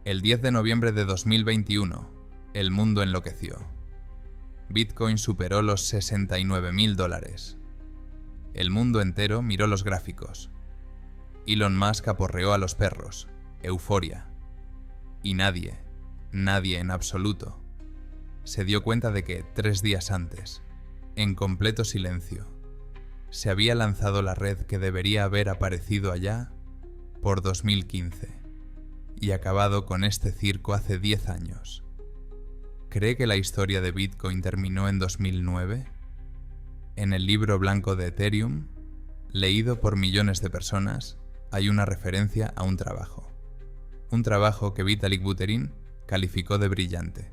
El 10 de noviembre de 2021, el mundo enloqueció. Bitcoin superó los $69.000. El mundo entero miró los gráficos. Elon Musk aporreó a los perros. Euforia. Y nadie en absoluto, se dio cuenta de que 3 días antes, en completo silencio, se había lanzado la red que debería haber aparecido allá por 2015 y acabado con este circo hace 10 años. ¿Cree que la historia de Bitcoin terminó en 2009? En el libro blanco de Ethereum, leído por millones de personas, hay una referencia a un trabajo. Un trabajo que Vitalik Buterin calificó de brillante,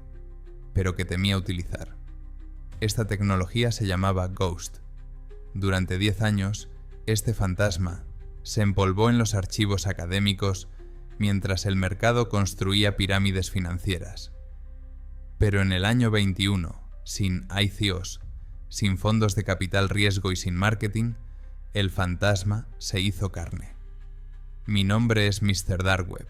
pero que temía utilizar. Esta tecnología se llamaba Ghost. Durante 10 años, este fantasma se empolvó en los archivos académicos mientras el mercado construía pirámides financieras. Pero en el año 21, sin ICOs, sin fondos de capital riesgo y sin marketing, el fantasma se hizo carne. Mi nombre es Mr. Dark Web,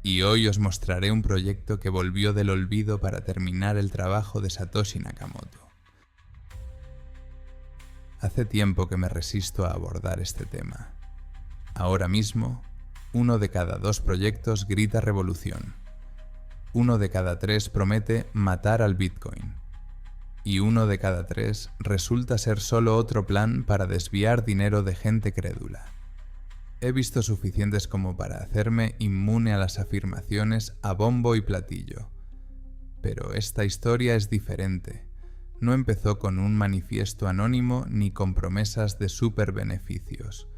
y hoy os mostraré un proyecto que volvió del olvido para terminar el trabajo de Satoshi Nakamoto. Hace tiempo que me resisto a abordar este tema. Ahora mismo, 1 de cada 2 proyectos grita revolución. 1 de cada 3 promete matar al Bitcoin. Y 1 de cada 3 resulta ser solo otro plan para desviar dinero de gente crédula. He visto suficientes como para hacerme inmune a las afirmaciones a bombo y platillo. Pero esta historia es diferente. No empezó con un manifiesto anónimo ni con promesas de superbeneficios.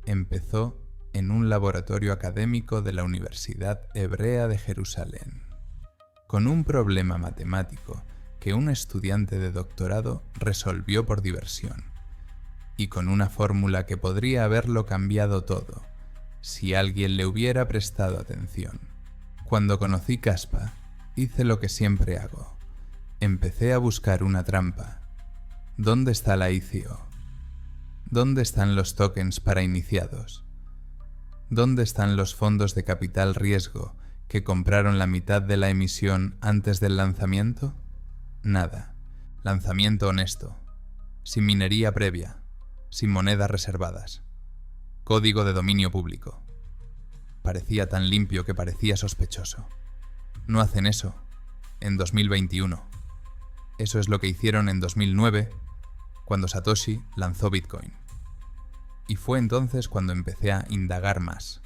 Empezó en un laboratorio académico de la Universidad Hebrea de Jerusalén, con un problema matemático que un estudiante de doctorado resolvió por diversión, y con una fórmula que podría haberlo cambiado todo, si alguien le hubiera prestado atención. Cuando conocí Caspa, hice lo que siempre hago. Empecé a buscar una trampa. ¿Dónde está la ICO? ¿Dónde están los tokens para iniciados? ¿Dónde están los fondos de capital riesgo que compraron la mitad de la emisión antes del lanzamiento? Nada. Lanzamiento honesto. Sin minería previa. Sin monedas reservadas. Código de dominio público. Parecía tan limpio que parecía sospechoso. No hacen eso en 2021. Eso es lo que hicieron en 2009, cuando Satoshi lanzó Bitcoin. Y fue entonces cuando empecé a indagar más.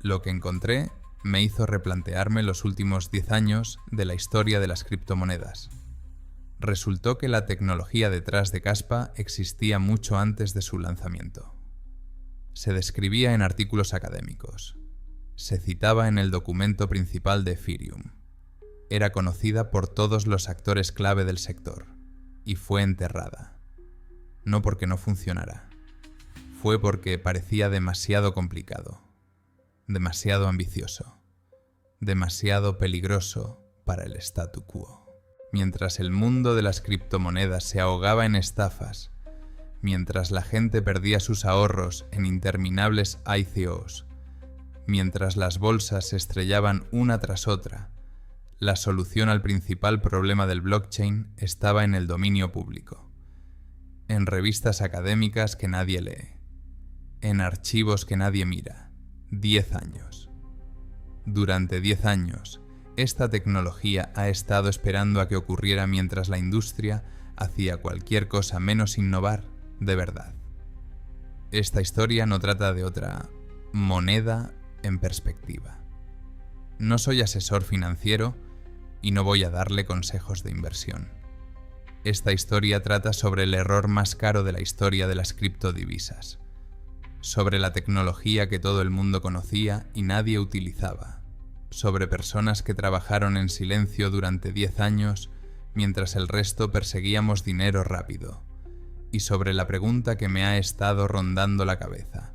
Lo que encontré me hizo replantearme los últimos 10 años de la historia de las criptomonedas. Resultó que la tecnología detrás de Caspa existía mucho antes de su lanzamiento. Se describía en artículos académicos. Se citaba en el documento principal de Ethereum. Era conocida por todos los actores clave del sector, y fue enterrada. No porque no funcionara. Fue porque parecía demasiado complicado, demasiado ambicioso, demasiado peligroso para el statu quo. Mientras el mundo de las criptomonedas se ahogaba en estafas, mientras la gente perdía sus ahorros en interminables ICOs, mientras las bolsas se estrellaban una tras otra, la solución al principal problema del blockchain estaba en el dominio público, en revistas académicas que nadie lee, en archivos que nadie mira. 10 años. Durante 10 años, esta tecnología ha estado esperando a que ocurriera mientras la industria hacía cualquier cosa menos innovar de verdad. Esta historia no trata de otra moneda en perspectiva. No soy asesor financiero y no voy a darle consejos de inversión. Esta historia trata sobre el error más caro de la historia de las criptodivisas, sobre la tecnología que todo el mundo conocía y nadie utilizaba, sobre personas que trabajaron en silencio durante 10 años mientras el resto perseguíamos dinero rápido, y sobre la pregunta que me ha estado rondando la cabeza: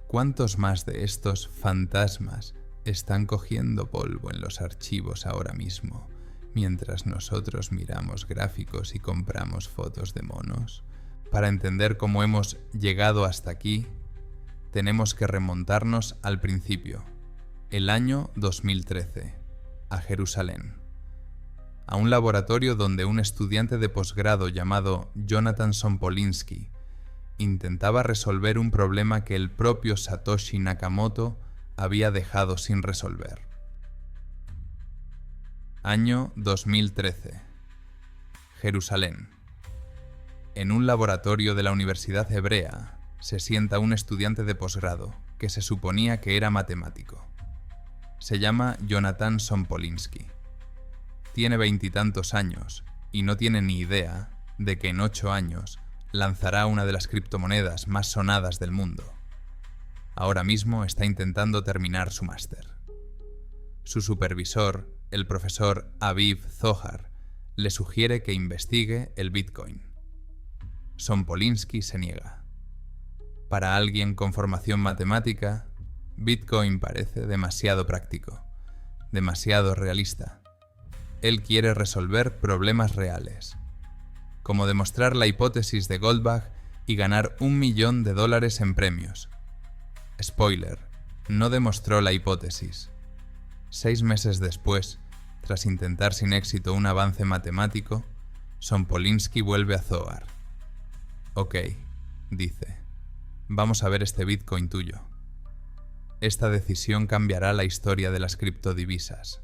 ¿cuántos más de estos fantasmas están cogiendo polvo en los archivos ahora mismo, mientras nosotros miramos gráficos y compramos fotos de monos? Para entender cómo hemos llegado hasta aquí, tenemos que remontarnos al principio, El año 2013, a Jerusalén, a un laboratorio donde un estudiante de posgrado llamado Jonathan Sompolinsky intentaba resolver un problema que el propio Satoshi Nakamoto había dejado sin resolver. Año 2013, Jerusalén. En un laboratorio de la Universidad Hebrea se sienta un estudiante de posgrado que se suponía que era matemático. Se llama Jonathan Sompolinsky. Tiene 20 y tantos años y no tiene ni idea de que en 8 años lanzará una de las criptomonedas más sonadas del mundo. Ahora mismo está intentando terminar su máster. Su supervisor, el profesor Aviv Zohar, le sugiere que investigue el Bitcoin. Sompolinsky se niega. Para alguien con formación matemática, Bitcoin parece demasiado práctico, demasiado realista. Él quiere resolver problemas reales, como demostrar la hipótesis de Goldbach y ganar $1 millón en premios. Spoiler, no demostró la hipótesis. 6 meses después, tras intentar sin éxito un avance matemático, Sompolinsky vuelve a Zohar. Ok, dice, vamos a ver este Bitcoin tuyo. Esta decisión cambiará la historia de las criptodivisas.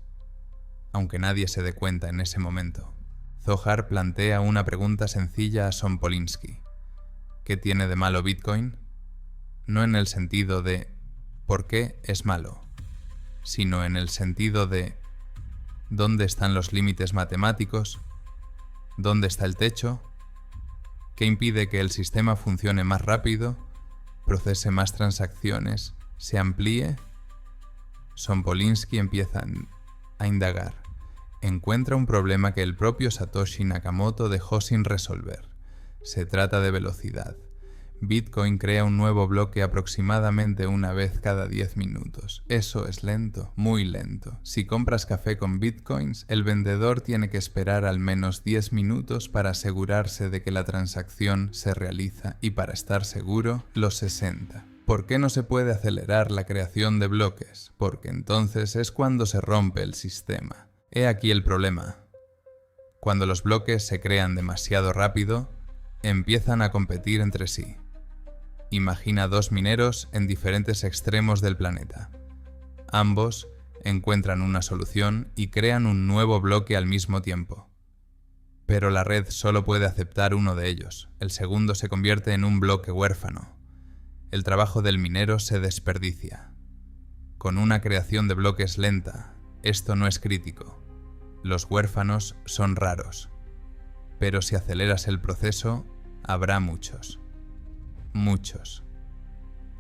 Aunque nadie se dé cuenta en ese momento, Zohar plantea una pregunta sencilla a Sompolinsky. ¿Qué tiene de malo Bitcoin? No en el sentido de ¿por qué es malo?, sino en el sentido de ¿dónde están los límites matemáticos? ¿Dónde está el techo? ¿Qué impide que el sistema funcione más rápido, procese más transacciones, se amplíe? Sompolinsky empieza a indagar. Encuentra un problema que el propio Satoshi Nakamoto dejó sin resolver. Se trata de velocidad. Bitcoin crea un nuevo bloque aproximadamente una vez cada 10 minutos. Eso es lento, muy lento. Si compras café con Bitcoins, el vendedor tiene que esperar al menos 10 minutos para asegurarse de que la transacción se realiza y para estar seguro, los 60. ¿Por qué no se puede acelerar la creación de bloques? Porque entonces es cuando se rompe el sistema. He aquí el problema. Cuando los bloques se crean demasiado rápido, empiezan a competir entre sí. Imagina 2 mineros en diferentes extremos del planeta. Ambos encuentran una solución y crean un nuevo bloque al mismo tiempo. Pero la red solo puede aceptar uno de ellos. El segundo se convierte en un bloque huérfano. El trabajo del minero se desperdicia. Con una creación de bloques lenta, esto no es crítico. Los huérfanos son raros. Pero si aceleras el proceso, habrá muchos. Muchos.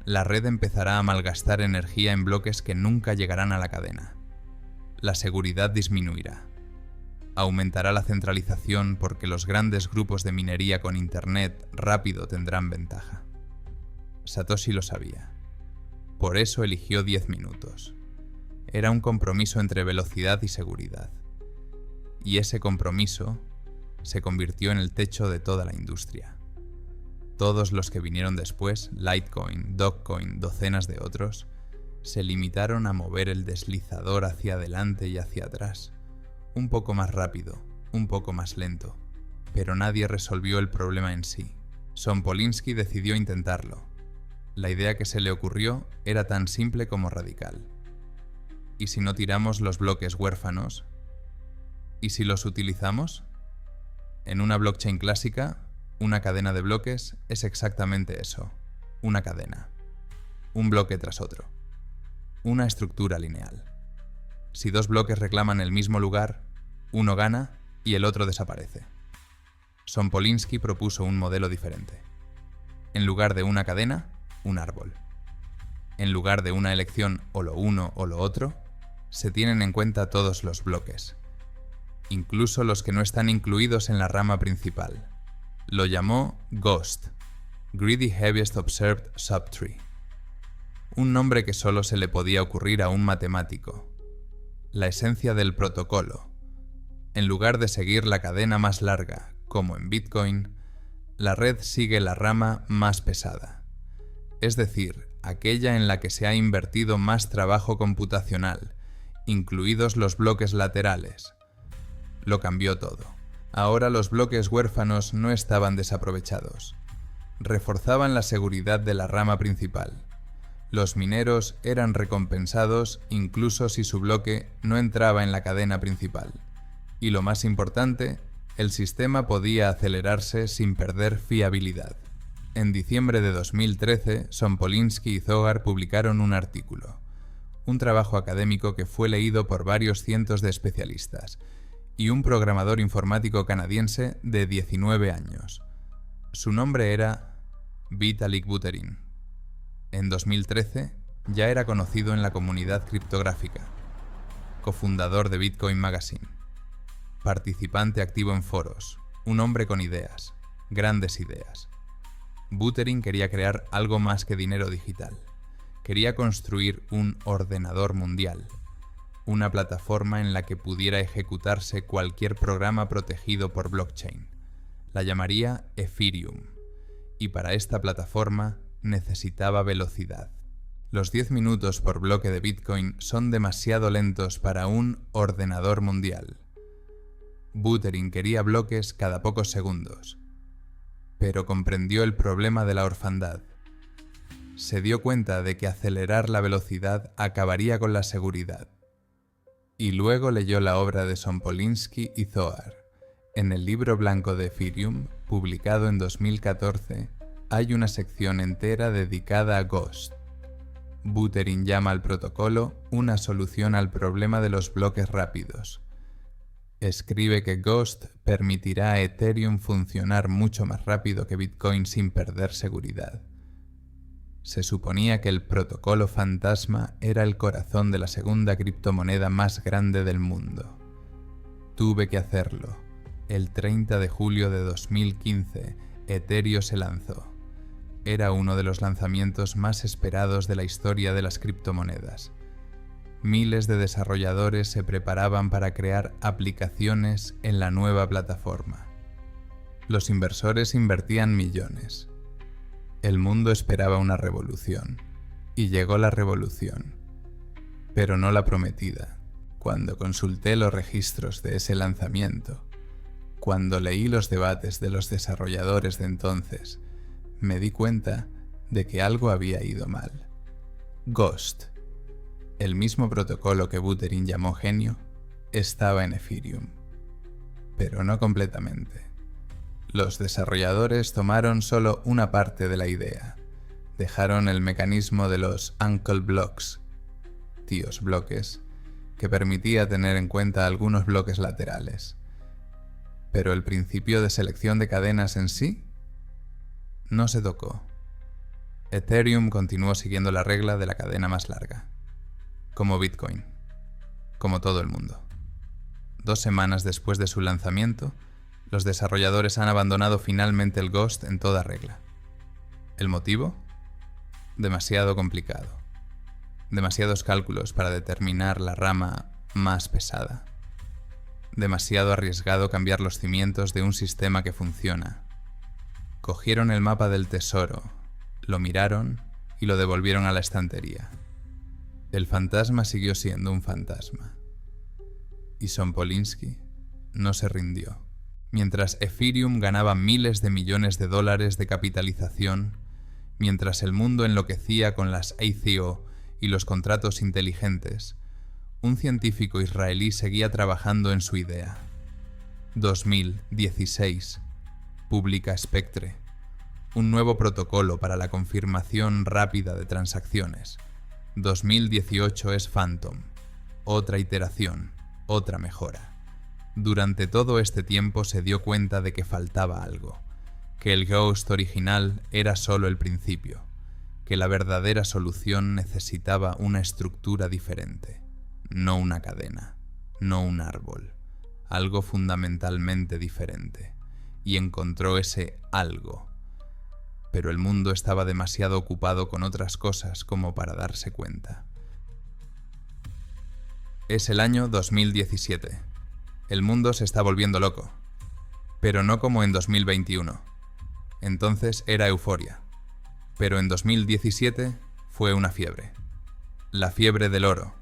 La red empezará a malgastar energía en bloques que nunca llegarán a la cadena. La seguridad disminuirá. Aumentará la centralización porque los grandes grupos de minería con internet rápido tendrán ventaja. Satoshi lo sabía. Por eso eligió 10 minutos. Era un compromiso entre velocidad y seguridad. Y ese compromiso se convirtió en el techo de toda la industria. Todos los que vinieron después, Litecoin, Dogecoin, docenas de otros, se limitaron a mover el deslizador hacia adelante y hacia atrás, un poco más rápido, un poco más lento, pero nadie resolvió el problema en sí. Sompolinsky decidió intentarlo. La idea que se le ocurrió era tan simple como radical. ¿Y si no tiramos los bloques huérfanos? ¿Y si los utilizamos? En una blockchain clásica, una cadena de bloques es exactamente eso, una cadena. Un bloque tras otro. Una estructura lineal. Si 2 bloques reclaman el mismo lugar, uno gana y el otro desaparece. Sompolinsky propuso un modelo diferente. En lugar de una cadena, un árbol. En lugar de una elección o lo uno o lo otro, se tienen en cuenta todos los bloques, incluso los que no están incluidos en la rama principal. Lo llamó GHOST, Greedy Heaviest Observed Subtree. Un nombre que solo se le podía ocurrir a un matemático. La esencia del protocolo. En lugar de seguir la cadena más larga, como en Bitcoin, la red sigue la rama más pesada. Es decir, aquella en la que se ha invertido más trabajo computacional, incluidos los bloques laterales. Lo cambió todo. Ahora los bloques huérfanos no estaban desaprovechados. Reforzaban la seguridad de la rama principal. Los mineros eran recompensados incluso si su bloque no entraba en la cadena principal. Y lo más importante, el sistema podía acelerarse sin perder fiabilidad. En diciembre de 2013, Sompolinsky y Zohar publicaron un artículo, un trabajo académico que fue leído por varios cientos de especialistas, y un programador informático canadiense de 19 años. Su nombre era Vitalik Buterin. En 2013 ya era conocido en la comunidad criptográfica, cofundador de Bitcoin Magazine, participante activo en foros, un hombre con ideas, grandes ideas. Buterin quería crear algo más que dinero digital. Quería construir un ordenador mundial, una plataforma en la que pudiera ejecutarse cualquier programa protegido por blockchain. La llamaría Ethereum, y para esta plataforma necesitaba velocidad. Los 10 minutos por bloque de Bitcoin son demasiado lentos para un ordenador mundial. Buterin quería bloques cada pocos segundos, pero comprendió el problema de la orfandad. Se dio cuenta de que acelerar la velocidad acabaría con la seguridad. Y luego leyó la obra de Sompolinsky y Zohar. En el libro blanco de Ethereum, publicado en 2014, hay una sección entera dedicada a Ghost. Buterin llama al protocolo una solución al problema de los bloques rápidos. Escribe que Ghost permitirá a Ethereum funcionar mucho más rápido que Bitcoin sin perder seguridad. Se suponía que el protocolo fantasma era el corazón de la segunda criptomoneda más grande del mundo. Tuve que hacerlo. El 30 de julio de 2015, Ethereum se lanzó. Era uno de los lanzamientos más esperados de la historia de las criptomonedas. Miles de desarrolladores se preparaban para crear aplicaciones en la nueva plataforma. Los inversores invertían millones. El mundo esperaba una revolución, y llegó la revolución, pero no la prometida. Cuando consulté los registros de ese lanzamiento, cuando leí los debates de los desarrolladores de entonces, me di cuenta de que algo había ido mal. Ghost, el mismo protocolo que Buterin llamó genio, estaba en Ethereum, pero no completamente. Los desarrolladores tomaron solo una parte de la idea. Dejaron el mecanismo de los uncle blocks, tíos bloques, que permitía tener en cuenta algunos bloques laterales. Pero el principio de selección de cadenas en sí no se tocó. Ethereum continuó siguiendo la regla de la cadena más larga, como Bitcoin, como todo el mundo. 2 semanas después de su lanzamiento, los desarrolladores han abandonado finalmente el Ghost en toda regla. ¿El motivo? Demasiado complicado. Demasiados cálculos para determinar la rama más pesada. Demasiado arriesgado cambiar los cimientos de un sistema que funciona. Cogieron el mapa del tesoro, lo miraron y lo devolvieron a la estantería. El fantasma siguió siendo un fantasma. Y Sompolinsky no se rindió. Mientras Ethereum ganaba miles de millones de dólares de capitalización, mientras el mundo enloquecía con las ICO y los contratos inteligentes, un científico israelí seguía trabajando en su idea. 2016. Publica Spectre, un nuevo protocolo para la confirmación rápida de transacciones. 2018 es Phantom, otra iteración, otra mejora. Durante todo este tiempo se dio cuenta de que faltaba algo, que el Ghost original era solo el principio, que la verdadera solución necesitaba una estructura diferente, no una cadena, no un árbol, algo fundamentalmente diferente, y encontró ese algo. Pero el mundo estaba demasiado ocupado con otras cosas como para darse cuenta. Es el año 2017. El mundo se está volviendo loco, pero no como en 2021. Entonces era euforia, pero en 2017 fue una fiebre. La fiebre del oro.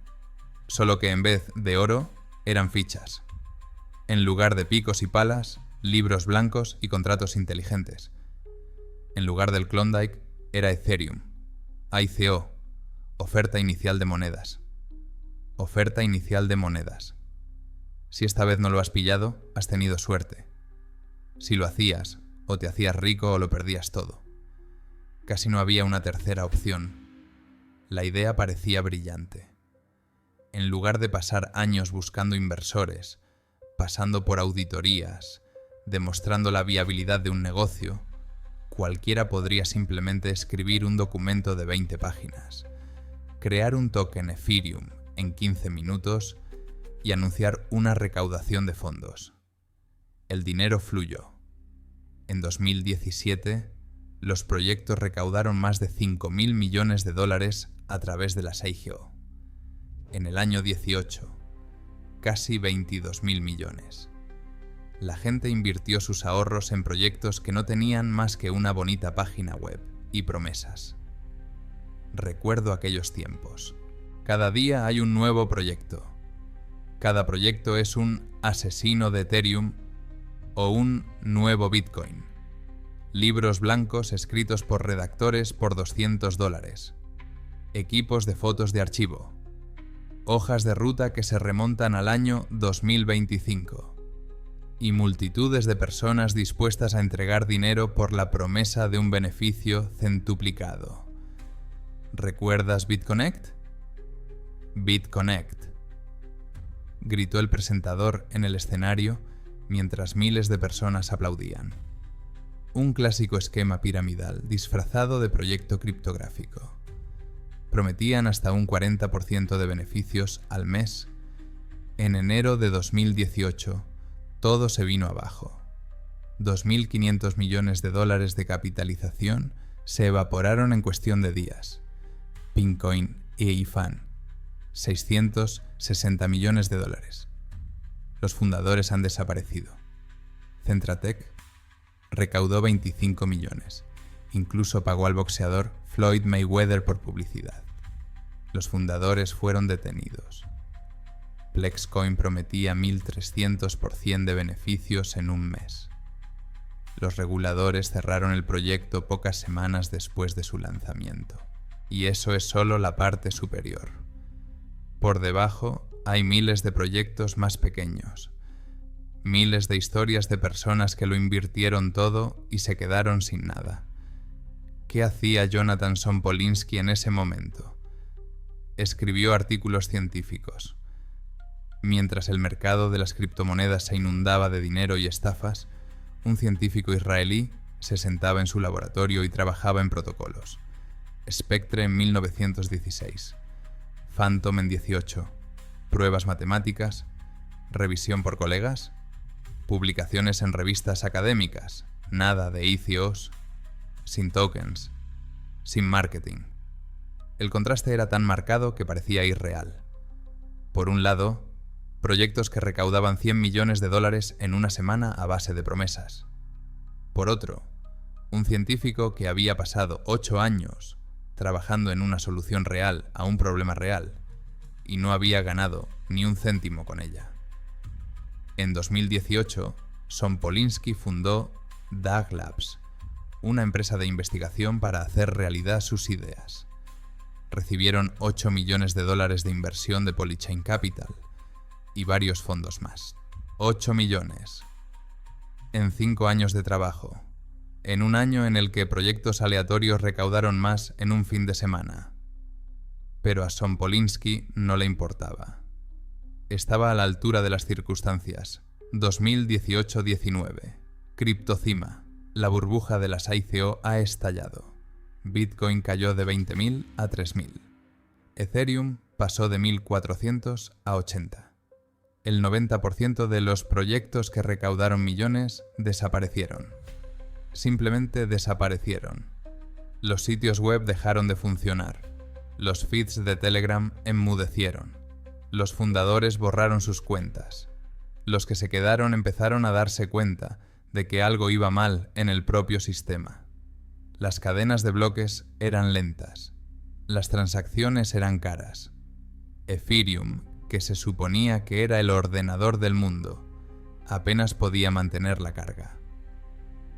Solo que en vez de oro, eran fichas. En lugar de picos y palas, libros blancos y contratos inteligentes. En lugar del Klondike, era Ethereum. ICO. Oferta inicial de monedas. Oferta inicial de monedas. Si esta vez no lo has pillado, has tenido suerte. Si lo hacías, o te hacías rico o lo perdías todo. Casi no había una tercera opción. La idea parecía brillante. En lugar de pasar años buscando inversores, pasando por auditorías, demostrando la viabilidad de un negocio, cualquiera podría simplemente escribir un documento de 20 páginas, crear un token Ethereum en 15 minutos y anunciar una recaudación de fondos. El dinero fluyó. En 2017, los proyectos recaudaron más de 5.000 millones de dólares a través de las ICO. En el año 18, casi 22.000 millones. La gente invirtió sus ahorros en proyectos que no tenían más que una bonita página web y promesas. Recuerdo aquellos tiempos. Cada día hay un nuevo proyecto. Cada proyecto es un asesino de Ethereum o un nuevo Bitcoin. Libros blancos escritos por redactores por $200. Equipos de fotos de archivo. Hojas de ruta que se remontan al año 2025. Y multitudes de personas dispuestas a entregar dinero por la promesa de un beneficio centuplicado. ¿Recuerdas BitConnect? BitConnect, gritó el presentador en el escenario mientras miles de personas aplaudían. Un clásico esquema piramidal disfrazado de proyecto criptográfico. Prometían hasta un 40% de beneficios al mes. En enero de 2018, todo se vino abajo. 2.500 millones de dólares de capitalización se evaporaron en cuestión de días. Pincoin e IFAN, 660 millones de dólares. Los fundadores han desaparecido. Centratec recaudó 25 millones. Incluso pagó al boxeador Floyd Mayweather por publicidad. Los fundadores fueron detenidos. Plexcoin prometía 1.300% de beneficios en un mes. Los reguladores cerraron el proyecto pocas semanas después de su lanzamiento. Y eso es solo la parte superior. Por debajo hay miles de proyectos más pequeños. Miles de historias de personas que lo invirtieron todo y se quedaron sin nada. ¿Qué hacía Jonathan Sompolinsky en ese momento? Escribió artículos científicos. Mientras el mercado de las criptomonedas se inundaba de dinero y estafas, un científico israelí se sentaba en su laboratorio y trabajaba en protocolos. Spectre en 1916, Phantom en 18, pruebas matemáticas, revisión por colegas, publicaciones en revistas académicas, nada de ICOs, sin tokens, sin marketing. El contraste era tan marcado que parecía irreal. Por un lado, proyectos que recaudaban 100 millones de dólares en una semana a base de promesas. Por otro, un científico que había pasado 8 años trabajando en una solución real a un problema real y no había ganado ni un céntimo con ella. En 2018, Sompolinsky fundó DAG Labs, una empresa de investigación para hacer realidad sus ideas. Recibieron 8 millones de dólares de inversión de Polychain Capital y varios fondos más. 8 millones. En 5 años de trabajo. En un año en el que proyectos aleatorios recaudaron más en un fin de semana. Pero a Sompolinsky no le importaba. Estaba a la altura de las circunstancias. 2018-19. Criptocima. La burbuja de las ICO ha estallado. Bitcoin cayó de 20.000 a 3.000. Ethereum pasó de 1.400 a 80. El 90% de los proyectos que recaudaron millones desaparecieron. Simplemente desaparecieron. Los sitios web dejaron de funcionar. Los feeds de Telegram enmudecieron. Los fundadores borraron sus cuentas. Los que se quedaron empezaron a darse cuenta de que algo iba mal en el propio sistema. Las cadenas de bloques eran lentas. Las transacciones eran caras. Ethereum, que se suponía que era el ordenador del mundo, apenas podía mantener la carga.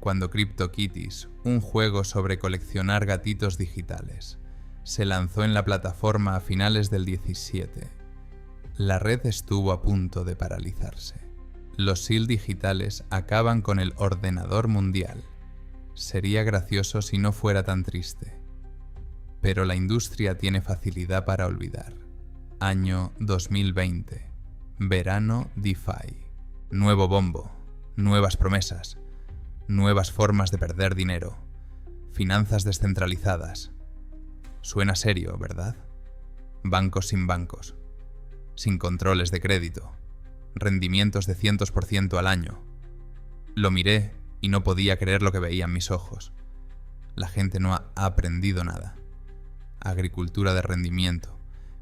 Cuando CryptoKitties, un juego sobre coleccionar gatitos digitales, se lanzó en la plataforma a finales del 17, la red estuvo a punto de paralizarse. Los SEAL digitales acaban con el ordenador mundial. Sería gracioso si no fuera tan triste. Pero la industria tiene facilidad para olvidar. Año 2020. Verano DeFi. Nuevo bombo. Nuevas promesas. Nuevas formas de perder dinero. Finanzas descentralizadas. Suena serio, ¿verdad? Bancos sin bancos. Sin controles de crédito. Rendimientos de 100% al año. Lo miré y no podía creer lo que veía en mis ojos. La gente no ha aprendido nada. Agricultura de rendimiento,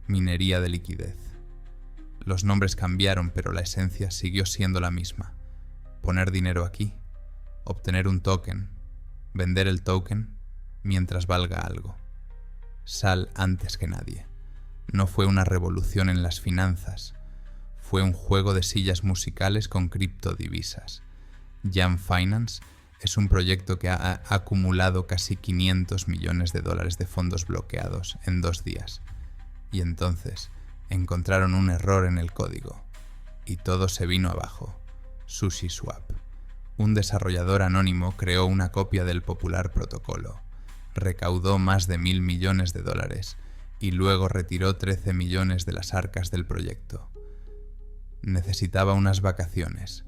minería de liquidez. Los nombres cambiaron, pero la esencia siguió siendo la misma. Poner dinero aquí, obtener un token, vender el token mientras valga algo. Sal antes que nadie. No fue una revolución en las finanzas, fue un juego de sillas musicales con criptodivisas. Jam Finance es un proyecto que ha acumulado casi $500 millones de fondos bloqueados en 2 días. Y entonces encontraron un error en el código y todo se vino abajo. SushiSwap. Un desarrollador anónimo creó una copia del popular protocolo, recaudó más de $1.000 millones y luego retiró 13 millones de las arcas del proyecto. Necesitaba unas vacaciones,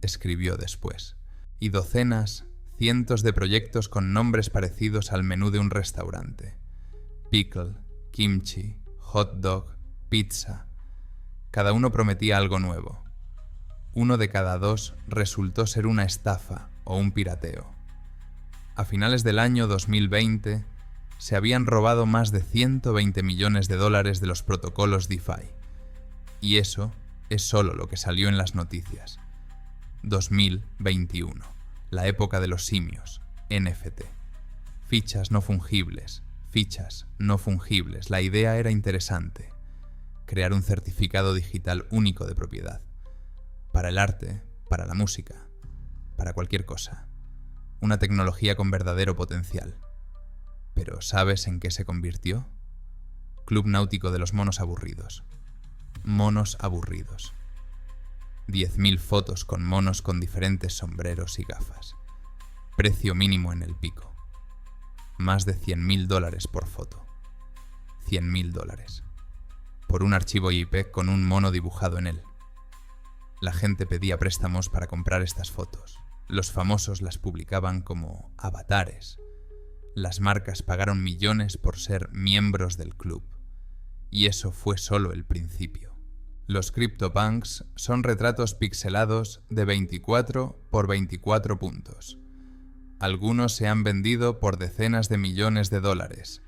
escribió después, y docenas, cientos de proyectos con nombres parecidos al menú de un restaurante. Pickle, kimchi, hot dog, pizza. Cada uno prometía algo nuevo. 1 de cada 2 resultó ser una estafa o un pirateo. A finales del año 2020, se habían robado más de $120 millones de los protocolos DeFi. Y eso es solo lo que salió en las noticias. 2021, la época de los simios, NFT. Fichas no fungibles, La idea era interesante. Crear un certificado digital único de propiedad. Para el arte, para la música, para cualquier cosa. Una tecnología con verdadero potencial. Pero ¿sabes en qué se convirtió? Club náutico de los monos aburridos. Monos aburridos. 10.000 fotos con monos con diferentes sombreros y gafas. Precio mínimo en el pico. Más de $100.000 por foto. $100.000. Por un archivo IP con un mono dibujado en él. La gente pedía préstamos para comprar estas fotos. Los famosos las publicaban como avatares. Las marcas pagaron millones por ser miembros del club. Y eso fue solo el principio. Los CryptoPunks son retratos pixelados de 24 por 24 puntos. Algunos se han vendido por decenas de millones de dólares.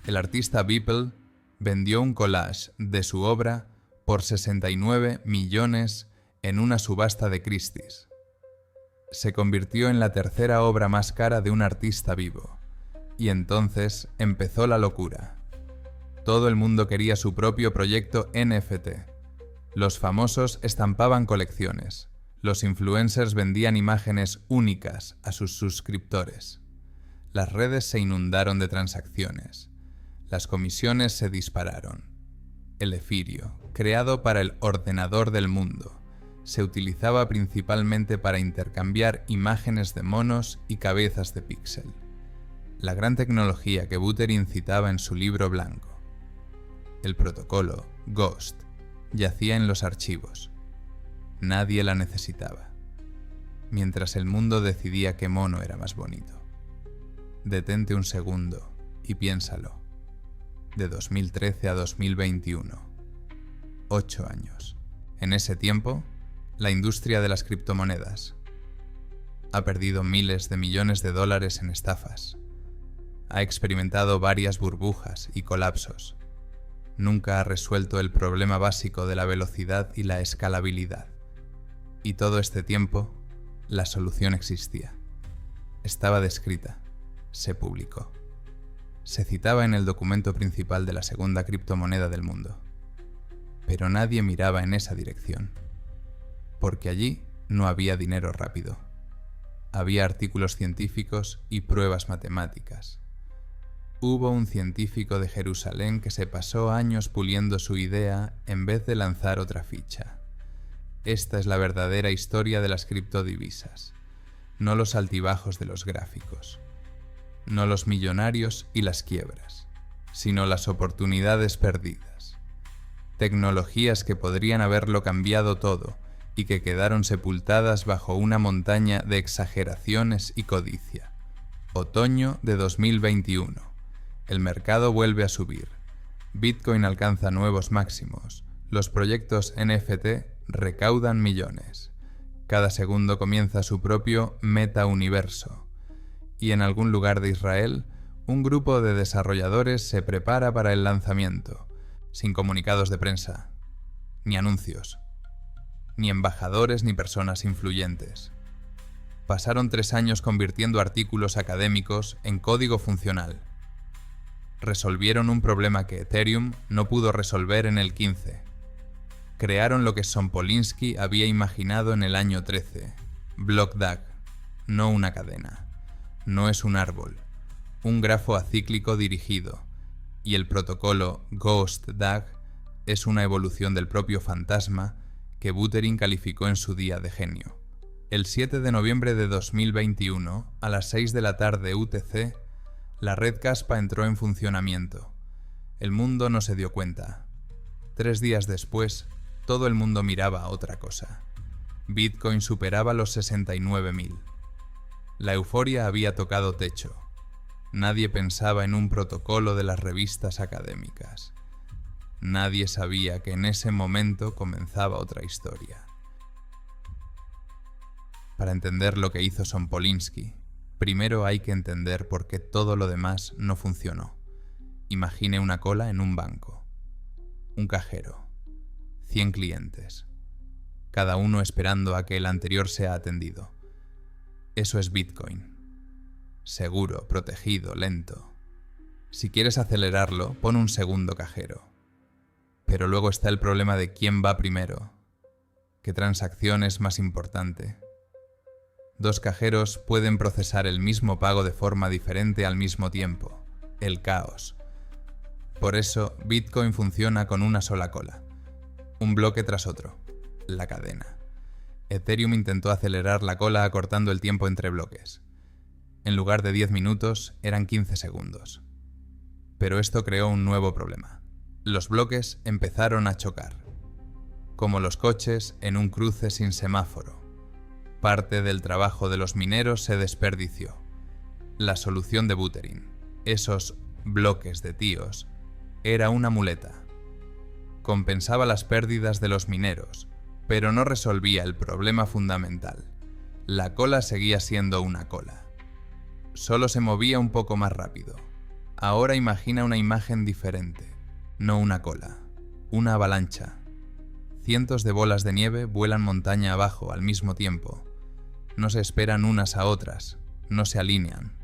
El artista Beeple vendió un collage de su obra por 69 millones en una subasta de Christie's. Se convirtió en la tercera obra más cara de un artista vivo. Y entonces empezó la locura. Todo el mundo quería su propio proyecto NFT. Los famosos estampaban colecciones. Los influencers vendían imágenes únicas a sus suscriptores. Las redes se inundaron de transacciones. Las comisiones se dispararon. El Ethereum, creado para el ordenador del mundo, se utilizaba principalmente para intercambiar imágenes de monos y cabezas de píxel. La gran tecnología que Buterin citaba en su libro blanco. El protocolo, Ghost, yacía en los archivos. Nadie la necesitaba. Mientras el mundo decidía qué mono era más bonito. Detente un segundo y piénsalo. De 2013 a 2021. 8 años. En ese tiempo, la industria de las criptomonedas ha perdido miles de millones de dólares en estafas. Ha experimentado varias burbujas y colapsos. Nunca ha resuelto el problema básico de la velocidad y la escalabilidad. Y todo este tiempo, la solución existía. Estaba descrita. Se publicó. Se citaba en el documento principal de la segunda criptomoneda del mundo. Pero nadie miraba en esa dirección, porque allí no había dinero rápido. Había artículos científicos y pruebas matemáticas. Hubo un científico de Jerusalén que se pasó años puliendo su idea en vez de lanzar otra ficha. Esta es la verdadera historia de las criptodivisas, no los altibajos de los gráficos, no los millonarios y las quiebras, sino las oportunidades perdidas. Tecnologías que podrían haberlo cambiado todo y que quedaron sepultadas bajo una montaña de exageraciones y codicia. Otoño de 2021. El mercado vuelve a subir. Bitcoin alcanza nuevos máximos. Los proyectos NFT recaudan millones. Cada segundo comienza su propio metauniverso. Y en algún lugar de Israel, un grupo de desarrolladores se prepara para el lanzamiento, sin comunicados de prensa, ni anuncios, ni embajadores ni personas influyentes. Pasaron 3 años convirtiendo artículos académicos en código funcional. Resolvieron un problema que Ethereum no pudo resolver en el 15. Crearon lo que Sompolinsky había imaginado en el año 13, BlockDAG, no una cadena, no es un árbol, un grafo acíclico dirigido, y el protocolo GhostDAG es una evolución del propio fantasma que Buterin calificó en su día de genio. El 7 de noviembre de 2021, a las 6 de la tarde UTC, la red Caspa entró en funcionamiento. El mundo no se dio cuenta. 3 días después, todo el mundo miraba a otra cosa. Bitcoin superaba los 69.000. La euforia había tocado techo. Nadie pensaba en un protocolo de las revistas académicas. Nadie sabía que en ese momento comenzaba otra historia. Para entender lo que hizo Sompolinsky, primero hay que entender por qué todo lo demás no funcionó. Imagine una cola en un banco. Un cajero. 100 clientes. Cada uno esperando a que el anterior sea atendido. Eso es Bitcoin. Seguro, protegido, lento. Si quieres acelerarlo, pon un segundo cajero. Pero luego está el problema de quién va primero. ¿Qué transacción es más importante? 2 cajeros pueden procesar el mismo pago de forma diferente al mismo tiempo. El caos. Por eso, Bitcoin funciona con una sola cola. Un bloque tras otro. La cadena. Ethereum intentó acelerar la cola acortando el tiempo entre bloques. En lugar de 10 minutos, eran 15 segundos. Pero esto creó un nuevo problema. Los bloques empezaron a chocar. Como los coches en un cruce sin semáforo. Parte del trabajo de los mineros se desperdició. La solución de Buterin, esos bloques de tíos, era una muleta. Compensaba las pérdidas de los mineros, pero no resolvía el problema fundamental. La cola seguía siendo una cola. Solo se movía un poco más rápido. Ahora imagina una imagen diferente. No una cola, una avalancha. Cientos de bolas de nieve vuelan montaña abajo al mismo tiempo. No se esperan unas a otras, no se alinean.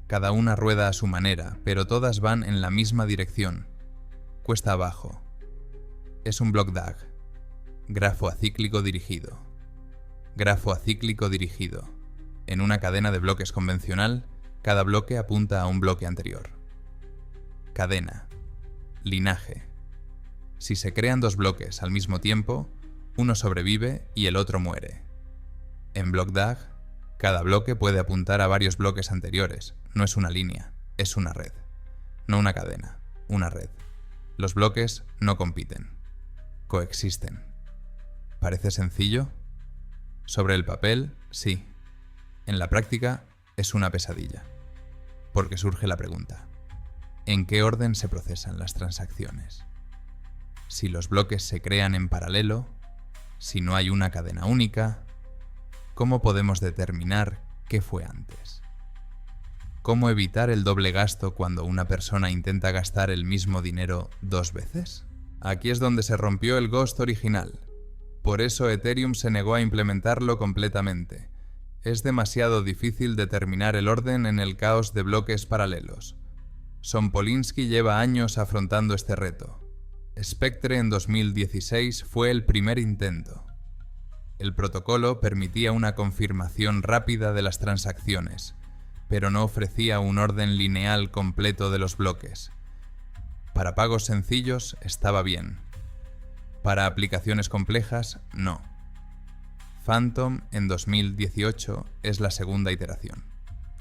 Cada una rueda a su manera, pero todas van en la misma dirección. Cuesta abajo. Es un BlockDAG. Grafo acíclico dirigido. Grafo acíclico dirigido. En una cadena de bloques convencional, cada bloque apunta a un bloque anterior. Cadena. Linaje. Si se crean 2 bloques al mismo tiempo, uno sobrevive y el otro muere. En BlockDAG, cada bloque puede apuntar a varios bloques anteriores. No es una línea, es una red. No una cadena, una red. Los bloques no compiten, coexisten. ¿Parece sencillo? Sobre el papel, sí. En la práctica, es una pesadilla. Porque surge la pregunta: ¿en qué orden se procesan las transacciones? Si los bloques se crean en paralelo, si no hay una cadena única, ¿cómo podemos determinar qué fue antes? ¿Cómo evitar el doble gasto cuando una persona intenta gastar el mismo dinero 2 veces? Aquí es donde se rompió el Ghost original. Por eso Ethereum se negó a implementarlo completamente. Es demasiado difícil determinar el orden en el caos de bloques paralelos. Sompolinsky lleva años afrontando este reto. Spectre en 2016 fue el primer intento. El protocolo permitía una confirmación rápida de las transacciones, pero no ofrecía un orden lineal completo de los bloques. Para pagos sencillos estaba bien. Para aplicaciones complejas, no. Phantom en 2018 es la segunda iteración.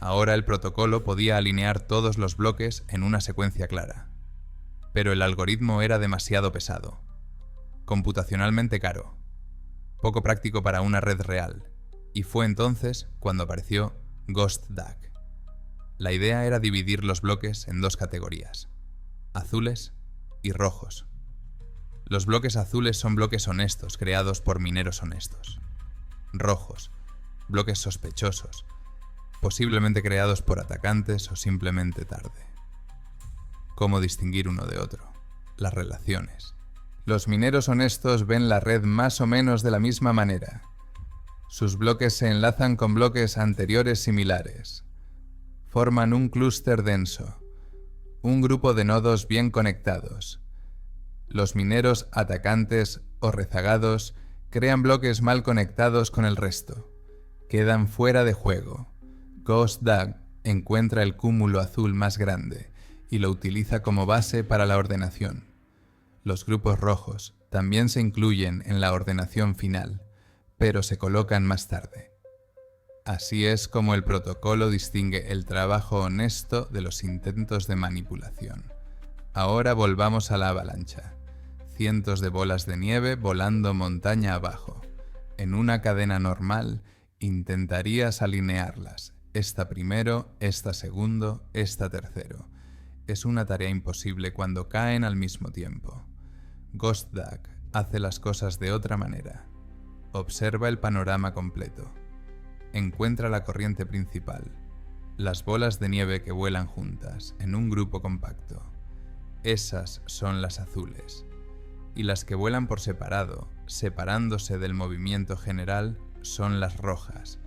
Ahora el protocolo podía alinear todos los bloques en una secuencia clara. Pero el algoritmo era demasiado pesado, computacionalmente caro, poco práctico para una red real, y fue entonces cuando apareció GhostDAG. La idea era dividir los bloques en dos categorías: azules y rojos. Los bloques azules son bloques honestos creados por mineros honestos. Rojos, bloques sospechosos, posiblemente creados por atacantes o simplemente tarde. ¿Cómo distinguir uno de otro? Las relaciones. Los mineros honestos ven la red más o menos de la misma manera. Sus bloques se enlazan con bloques anteriores similares. Forman un clúster denso, un grupo de nodos bien conectados. Los mineros atacantes o rezagados crean bloques mal conectados con el resto. Quedan fuera de juego. GhostDAG encuentra el cúmulo azul más grande y lo utiliza como base para la ordenación. Los grupos rojos también se incluyen en la ordenación final, pero se colocan más tarde. Así es como el protocolo distingue el trabajo honesto de los intentos de manipulación. Ahora volvamos a la avalancha. Cientos de bolas de nieve volando montaña abajo. En una cadena normal, intentarías alinearlas. Esta primero, esta segundo, esta tercero. Es una tarea imposible cuando caen al mismo tiempo. GhostDAG hace las cosas de otra manera. Observa el panorama completo. Encuentra la corriente principal, las bolas de nieve que vuelan juntas en un grupo compacto. Esas son las azules. Y las que vuelan por separado, separándose del movimiento general, son las rojas.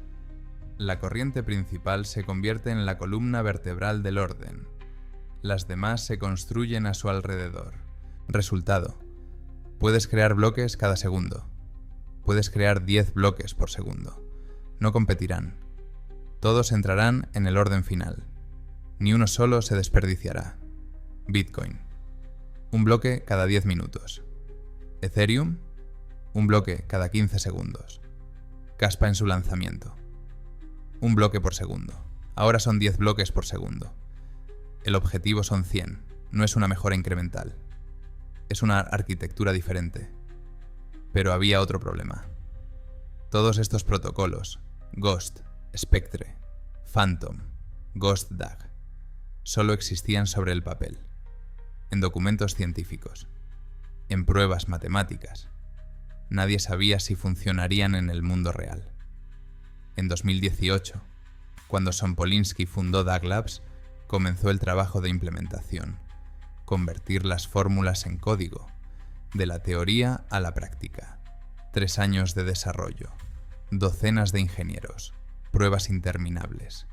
La corriente principal se convierte en la columna vertebral del orden. Las demás se construyen a su alrededor. Resultado: puedes crear bloques cada segundo. Puedes crear 10 bloques por segundo. No competirán. Todos entrarán en el orden final. Ni uno solo se desperdiciará. Bitcoin: un bloque cada 10 minutos. Ethereum: un bloque cada 15 segundos. Caspa en su lanzamiento: un bloque por segundo. Ahora son 10 bloques por segundo. El objetivo son 100, no es una mejora incremental. Es una arquitectura diferente. Pero había otro problema. Todos estos protocolos, Ghost, Spectre, Phantom, GhostDAG, solo existían sobre el papel, en documentos científicos, en pruebas matemáticas. Nadie sabía si funcionarían en el mundo real. En 2018, cuando Sompolinsky fundó DAG Labs, comenzó el trabajo de implementación, convertir las fórmulas en código, de la teoría a la práctica. 3 años de desarrollo, docenas de ingenieros, pruebas interminables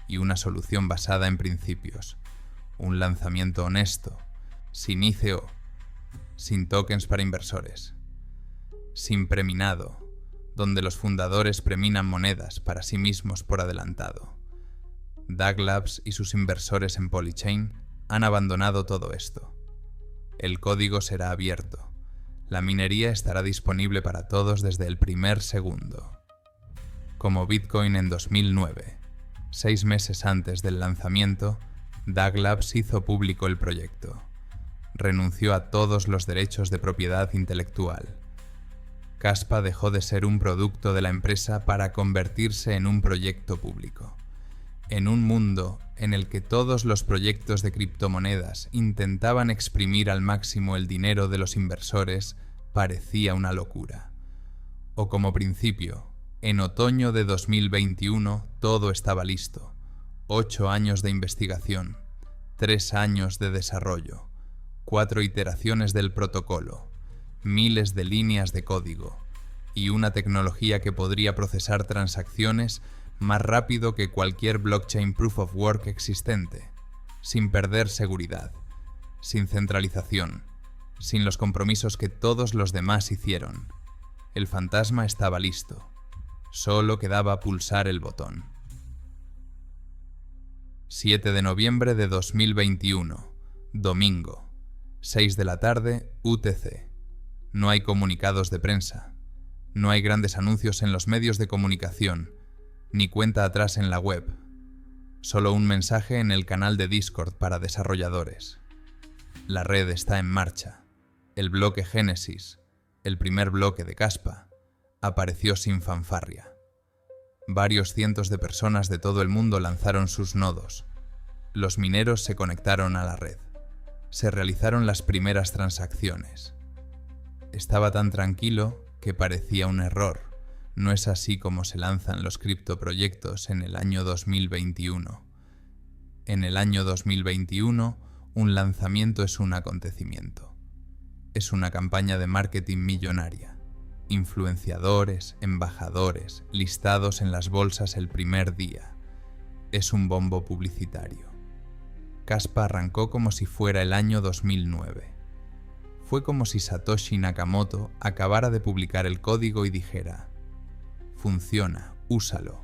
y una solución basada en principios, un lanzamiento honesto, sin ICO, sin tokens para inversores, sin preminado, donde los fundadores preminan monedas para sí mismos por adelantado. DAG Labs y sus inversores en Polychain han abandonado todo esto. El código será abierto. La minería estará disponible para todos desde el primer segundo. Como Bitcoin en 2009, 6 meses antes del lanzamiento, DAG Labs hizo público el proyecto. Renunció a todos los derechos de propiedad intelectual. Caspa dejó de ser un producto de la empresa para convertirse en un proyecto público. En un mundo en el que todos los proyectos de criptomonedas intentaban exprimir al máximo el dinero de los inversores, parecía una locura. O como principio, en otoño de 2021 todo estaba listo. 8 años de investigación, 3 años de desarrollo, 4 iteraciones del protocolo, miles de líneas de código y una tecnología que podría procesar transacciones más rápido que cualquier blockchain proof of work existente. sin perder seguridad, sin centralización, sin los compromisos que todos los demás hicieron. El fantasma estaba listo. Solo quedaba pulsar el botón. 7 de noviembre de 2021, domingo, 6 de la tarde, UTC. No hay comunicados de prensa. No hay grandes anuncios en los medios de comunicación, ni cuenta atrás en la web. Solo un mensaje en el canal de Discord para desarrolladores. La red está en marcha. El bloque Génesis, el primer bloque de Kaspa, apareció sin fanfarria. Varios cientos de personas de todo el mundo lanzaron sus nodos. Los mineros se conectaron a la red. Se realizaron las primeras transacciones. Estaba tan tranquilo que parecía un error. No es así como se lanzan los criptoproyectos en el año 2021. En el año 2021, un lanzamiento es un acontecimiento. Es una campaña de marketing millonaria. Influenciadores, embajadores, listados en las bolsas el primer día. Es un bombo publicitario. Kaspa arrancó como si fuera el año 2009. Fue como si Satoshi Nakamoto acabara de publicar el código y dijera: funciona, úsalo.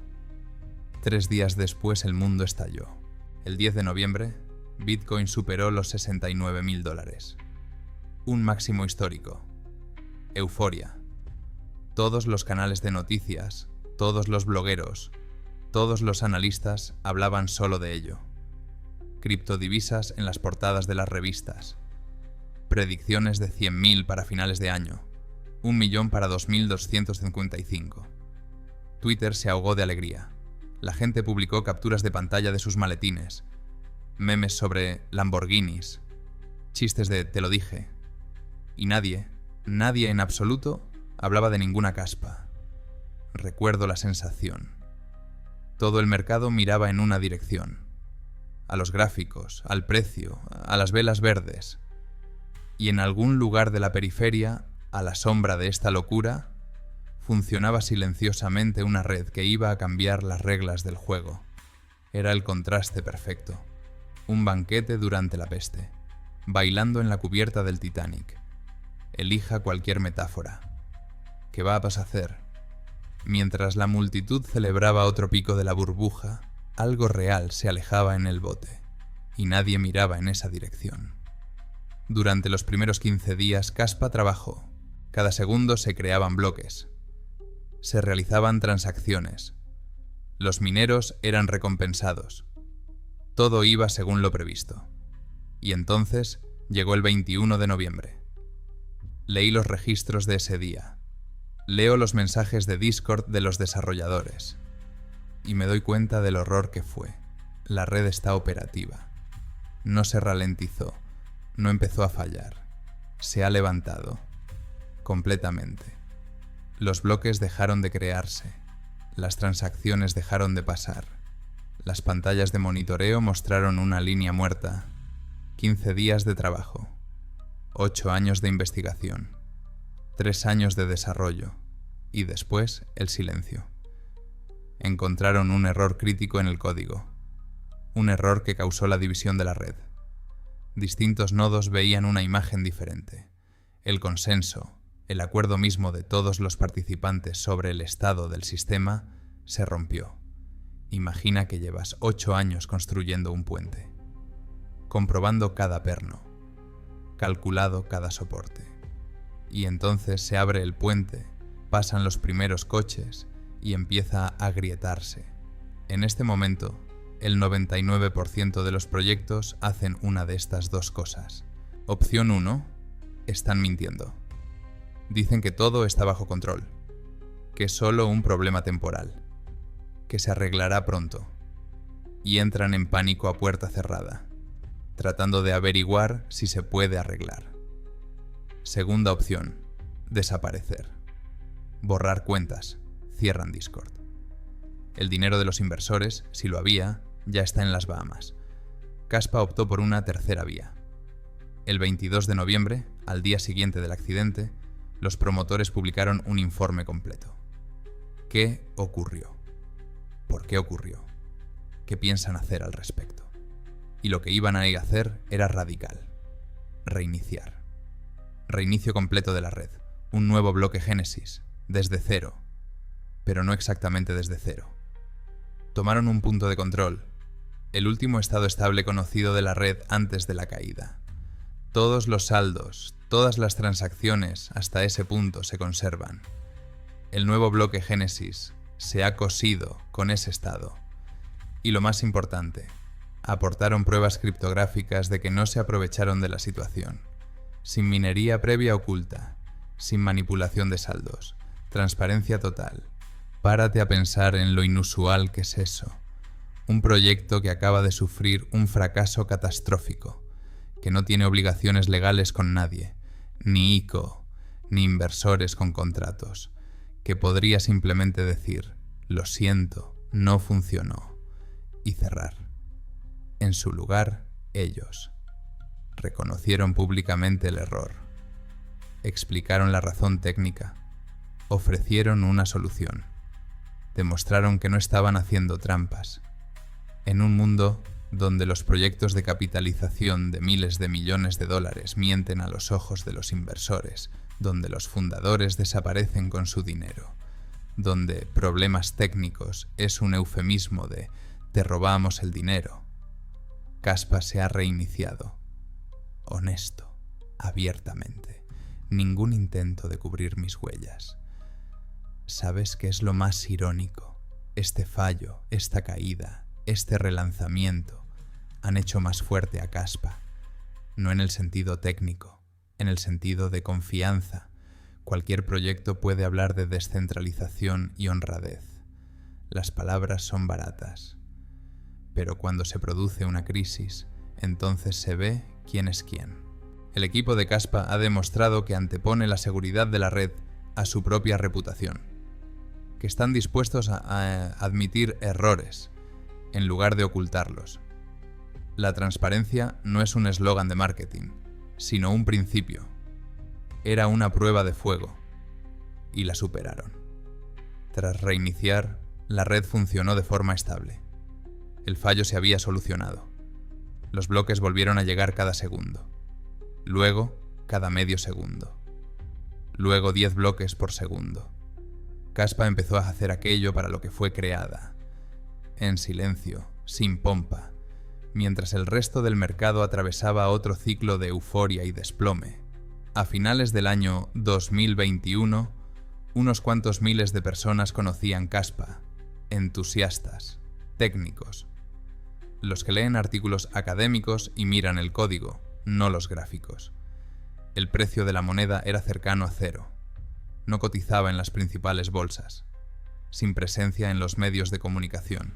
3 días después el mundo estalló. El 10 de noviembre, Bitcoin superó los $69.000. Un máximo histórico. Euforia. Todos los canales de noticias, todos los blogueros, todos los analistas hablaban solo de ello. Criptodivisas en las portadas de las revistas. Predicciones de 100.000 para finales de año. 1 millón para 2255. Twitter se ahogó de alegría. La gente publicó capturas de pantalla de sus maletines, memes sobre Lamborghinis, chistes de "te lo dije". Y nadie en absoluto, hablaba de ninguna Kaspa. Recuerdo la sensación. Todo el mercado miraba en una dirección. A los gráficos, al precio, a las velas verdes. Y en algún lugar de la periferia, a la sombra de esta locura, funcionaba silenciosamente una red que iba a cambiar las reglas del juego. Era el contraste perfecto. Un banquete durante la peste. Bailando en la cubierta del Titanic. Elija cualquier metáfora. ¿Qué va a hacer? Mientras la multitud celebraba otro pico de la burbuja, algo real se alejaba en el bote, y nadie miraba en esa dirección. Durante los primeros 15 días, Kaspa trabajó. Cada segundo se creaban bloques. Se realizaban transacciones. Los mineros eran recompensados. Todo iba según lo previsto. Y entonces llegó el 21 de noviembre. Leí los registros de ese día. Leo los mensajes de Discord de los desarrolladores. Y me doy cuenta del horror que fue. La red está operativa. No se ralentizó. No empezó a fallar. Se ha levantado. Completamente. Los bloques dejaron de crearse. Las transacciones dejaron de pasar. Las pantallas de monitoreo mostraron una línea muerta. 15 días de trabajo. 8 años de investigación. 3 años de desarrollo. Y después, el silencio. Encontraron un error crítico en el código. Un error que causó la división de la red. Distintos nodos veían una imagen diferente. El consenso, el acuerdo mismo de todos los participantes sobre el estado del sistema, se rompió. Imagina que llevas 8 años construyendo un puente, comprobando cada perno, calculado cada soporte. Y entonces se abre el puente, pasan los primeros coches y empieza a agrietarse. En este momento, el 99% de los proyectos hacen una de estas dos cosas. Opción 1. Están mintiendo. Dicen que todo está bajo control, que es solo un problema temporal, que se arreglará pronto, y entran en pánico a puerta cerrada, tratando de averiguar si se puede arreglar. Segunda opción, desaparecer. Borrar cuentas, cierran Discord. El dinero de los inversores, si lo había, ya está en las Bahamas. Kaspa optó por una tercera vía. El 22 de noviembre, al día siguiente del accidente, los promotores publicaron un informe completo. ¿Qué ocurrió? ¿Por qué ocurrió? ¿Qué piensan hacer al respecto? y lo que iban a hacer era radical. Reiniciar. Reinicio completo de la red. Un nuevo bloque Génesis, desde cero. Pero no exactamente desde cero. Tomaron un punto de control, el último estado estable conocido de la red antes de la caída. Todos los saldos, todas las transacciones hasta ese punto se conservan. El nuevo bloque Génesis se ha cosido con ese estado. Y lo más importante, aportaron pruebas criptográficas de que no se aprovecharon de la situación. Sin minería previa oculta, sin manipulación de saldos, transparencia total. Párate a pensar en lo inusual que es eso. Un proyecto que acaba de sufrir un fracaso catastrófico, que no tiene obligaciones legales con nadie, ni ICO, ni inversores con contratos, que podría simplemente decir, lo siento, no funcionó, y cerrar. En su lugar, ellos reconocieron públicamente el error, explicaron la razón técnica, ofrecieron una solución, demostraron que no estaban haciendo trampas. En un mundo donde los proyectos de capitalización de miles de millones de dólares mienten a los ojos de los inversores, donde los fundadores desaparecen con su dinero, donde problemas técnicos es un eufemismo de te robamos el dinero, Kaspa se ha reiniciado. Honesto, abiertamente, ningún intento de cubrir mis huellas. ¿Sabes qué es lo más irónico? Este fallo, esta caída, este relanzamiento han hecho más fuerte a Kaspa, no en el sentido técnico, en el sentido de confianza. Cualquier proyecto puede hablar de descentralización y honradez. Las palabras son baratas. Pero cuando se produce una crisis, entonces se ve quién es quién. El equipo de Kaspa ha demostrado que antepone la seguridad de la red a su propia reputación, que están dispuestos a admitir errores en lugar de ocultarlos. La transparencia no es un eslogan de marketing, sino un principio. Era una prueba de fuego, y la superaron. Tras reiniciar, la red funcionó de forma estable. El fallo se había solucionado. Los bloques volvieron a llegar cada segundo. Luego, cada medio segundo. Luego 10 bloques por segundo. Kaspa empezó a hacer aquello para lo que fue creada. En silencio, sin pompa, mientras el resto del mercado atravesaba otro ciclo de euforia y desplome. A finales del año 2021, unos cuantos miles de personas conocían Kaspa, entusiastas, técnicos, los que leen artículos académicos y miran el código, no los gráficos. El precio de la moneda era cercano a cero. No cotizaba en las principales bolsas, sin presencia en los medios de comunicación.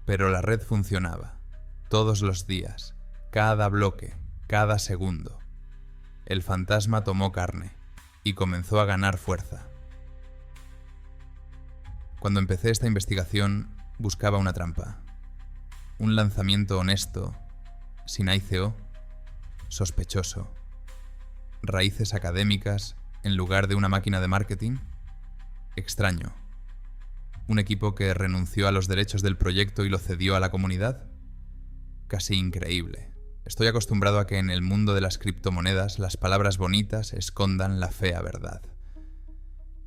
Pero la red funcionaba, todos los días, cada bloque, cada segundo. El fantasma tomó carne y comenzó a ganar fuerza. Cuando empecé esta investigación, buscaba una trampa. Un lanzamiento honesto, sin ICO, sospechoso. Raíces académicas en lugar de una máquina de marketing. Extraño. Un equipo que renunció a los derechos del proyecto y lo cedió a la comunidad. Casi increíble. Estoy acostumbrado a que en el mundo de las criptomonedas las palabras bonitas escondan la fea verdad.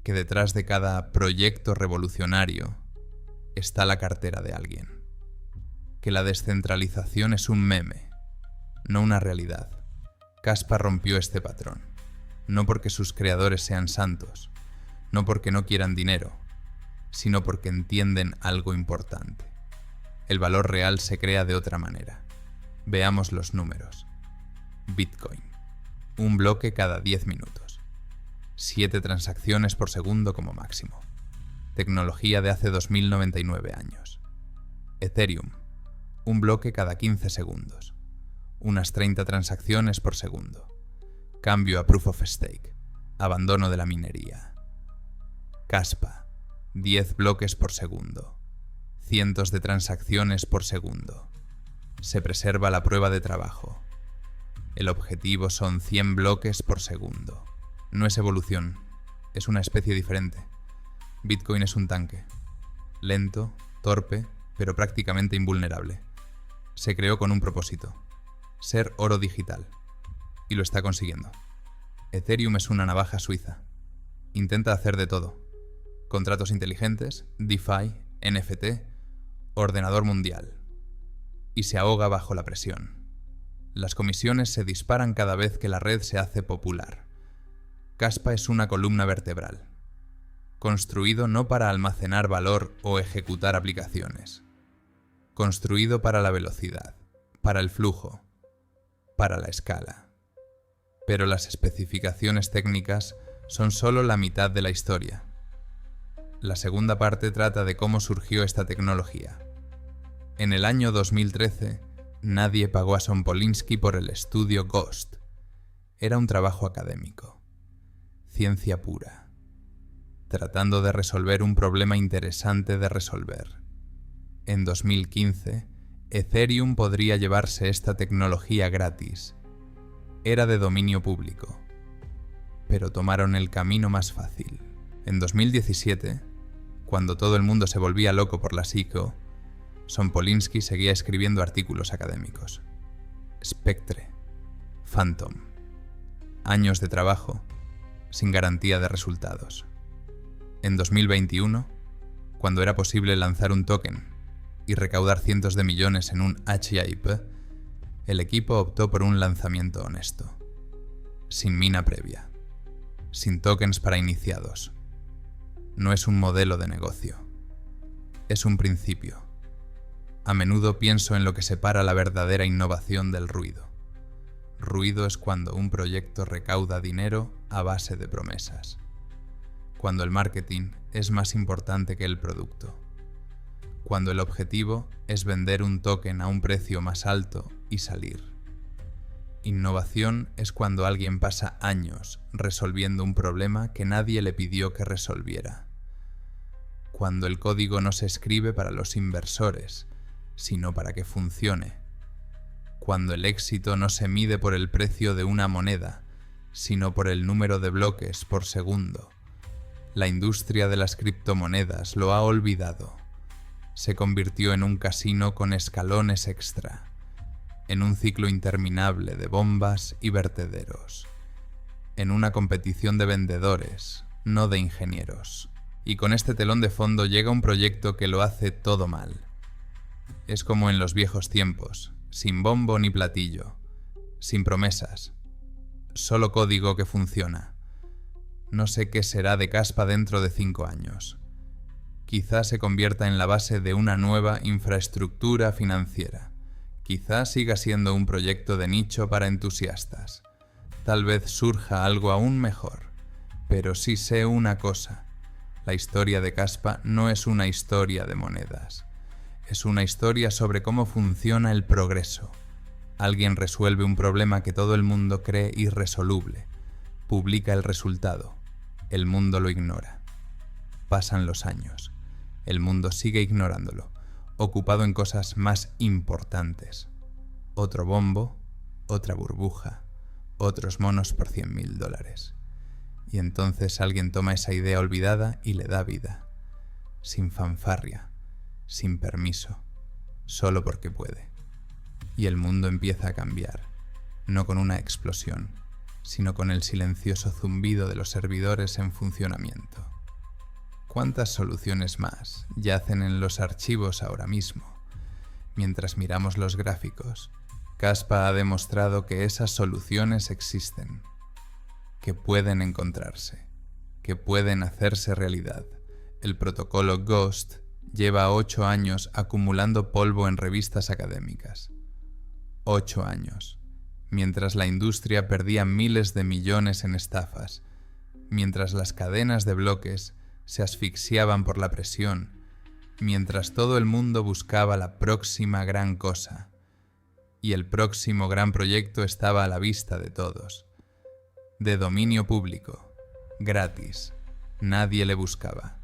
Que detrás de cada proyecto revolucionario está la cartera de alguien. Que la descentralización es un meme, no una realidad. Kaspa rompió este patrón, no porque sus creadores sean santos, no porque no quieran dinero, sino porque entienden algo importante. El valor real se crea de otra manera. Veamos los números. Bitcoin. Un bloque cada 10 minutos. 7 transacciones por segundo como máximo. Tecnología de hace 2099 años. Ethereum. Un bloque cada 15 segundos. Unas 30 transacciones por segundo. Cambio a Proof of Stake. Abandono de la minería. Kaspa. 10 bloques por segundo. Cientos de transacciones por segundo. Se preserva la prueba de trabajo. El objetivo son 100 bloques por segundo. No es evolución, es una especie diferente. Bitcoin es un tanque. Lento, torpe, pero prácticamente invulnerable. Se creó con un propósito: ser oro digital. Y lo está consiguiendo. Ethereum es una navaja suiza. Intenta hacer de todo: contratos inteligentes, DeFi, NFT, ordenador mundial. Y se ahoga bajo la presión. Las comisiones se disparan cada vez que la red se hace popular. Kaspa es una columna vertebral, construido no para almacenar valor o ejecutar aplicaciones. Construido para la velocidad, para el flujo, para la escala. Pero las especificaciones técnicas son solo la mitad de la historia. La segunda parte trata de cómo surgió esta tecnología. En el año 2013, nadie pagó a Sompolinsky por el estudio Ghost. Era un trabajo académico, ciencia pura, tratando de resolver un problema interesante de resolver. En 2015, Ethereum podría llevarse esta tecnología gratis. Era de dominio público, pero tomaron el camino más fácil. En 2017, cuando todo el mundo se volvía loco por la SICO, Sompolinsky seguía escribiendo artículos académicos. Spectre, Phantom. Años de trabajo, sin garantía de resultados. En 2021, cuando era posible lanzar un token y recaudar cientos de millones en un HIP, el equipo optó por un lanzamiento honesto, sin mina previa, sin tokens para iniciados. No es un modelo de negocio, es un principio. A menudo pienso en lo que separa la verdadera innovación del ruido. Ruido es cuando un proyecto recauda dinero a base de promesas, cuando el marketing es más importante que el producto, cuando el objetivo es vender un token a un precio más alto y salir. Innovación es cuando alguien pasa años resolviendo un problema que nadie le pidió que resolviera, cuando el código no se escribe para los inversores, sino para que funcione, cuando el éxito no se mide por el precio de una moneda, sino por el número de bloques por segundo. La industria de las criptomonedas lo ha olvidado. Se convirtió en un casino con escalones extra, en un ciclo interminable de bombas y vertederos, en una competición de vendedores, no de ingenieros. Y con este telón de fondo llega un proyecto que lo hace todo mal. Es como en los viejos tiempos, sin bombo ni platillo, sin promesas, solo código que funciona. No sé qué será de Kaspa dentro de 5 años. Quizás se convierta en la base de una nueva infraestructura financiera. Quizás siga siendo un proyecto de nicho para entusiastas. Tal vez surja algo aún mejor. Pero sí sé una cosa: la historia de Kaspa no es una historia de monedas. Es una historia sobre cómo funciona el progreso. Alguien resuelve un problema que todo el mundo cree irresoluble. Publica el resultado. El mundo lo ignora. Pasan los años. El mundo sigue ignorándolo, ocupado en cosas más importantes. Otro bombo, otra burbuja, otros monos por $100.000. Y entonces alguien toma esa idea olvidada y le da vida. Sin fanfarria, sin permiso, solo porque puede. Y el mundo empieza a cambiar, no con una explosión, sino con el silencioso zumbido de los servidores en funcionamiento. ¿Cuántas soluciones más yacen en los archivos ahora mismo? Mientras miramos los gráficos, Kaspa ha demostrado que esas soluciones existen, que pueden encontrarse, que pueden hacerse realidad. El protocolo Ghost lleva 8 años acumulando polvo en revistas académicas. 8 años, mientras la industria perdía miles de millones en estafas, mientras las cadenas de bloques se asfixiaban por la presión, mientras todo el mundo buscaba la próxima gran cosa, y el próximo gran proyecto estaba a la vista de todos. De dominio público, gratis, nadie le buscaba.